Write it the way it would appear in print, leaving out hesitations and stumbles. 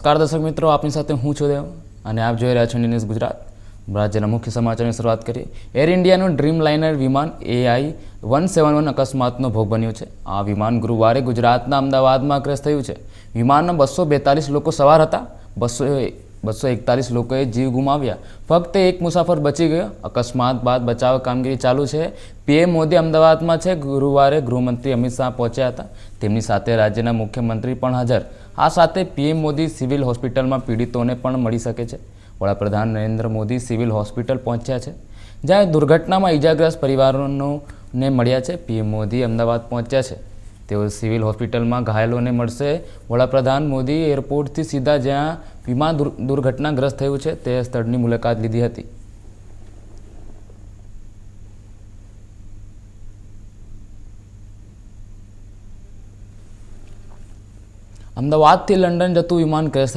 નમસ્કાર દર્શક મિત્રો, આપની સાથે હું છું દેવ અને આપ જોઈ રહ્યા છો ન્યૂઝ ગુજરાત. રાજ્યના મુખ્ય સમાચારની શરૂઆત કરીએ. એર ઇન્ડિયાનું ડ્રીમ લાઇનર વિમાન AI-171 અકસ્માતનો ભોગ બન્યું છે. આ વિમાન ગુરુવારે ગુજરાતના અમદાવાદમાં ક્રેશ થયું છે. વિમાનમાં 242 લોકો સવાર હતા. 241 લોકોએ જીવ ગુમાવ્યા. ફક્ત એક મુસાફર બચી ગયો. અકસ્માત બાદ બચાવ કામગીરી ચાલુ છે. પીએમ મોદી અમદાવાદમાં છે. ગુરુવારે ગૃહમંત્રી અમિત શાહ પહોંચ્યા હતા. તેમની સાથે રાજ્યના મુખ્યમંત્રી પણ હાજર. આ સાથે પીએમ મોદી સિવિલ હોસ્પિટલમાં પીડિતોને પણ મળી શકે છે. વડાપ્રધાન નરેન્દ્ર મોદી સિવિલ હોસ્પિટલ પહોંચ્યા છે, જ્યાં દુર્ઘટનામાં ઇજાગ્રસ્ત પરિવારોને મળ્યા છે. પીએમ મોદી અમદાવાદ પહોંચ્યા છે. તેઓ સિવિલ હોસ્પિટલમાં ઘાયલોને મળશે. વડાપ્રધાન મોદી એરપોર્ટથી સીધા જ્યાં વિમાન દુર્ઘટનાગ્રસ્ત થયું છે તે સ્થળની મુલાકાત લીધી હતી. અમદાવાદથી લંડન જતું વિમાન ક્રેશ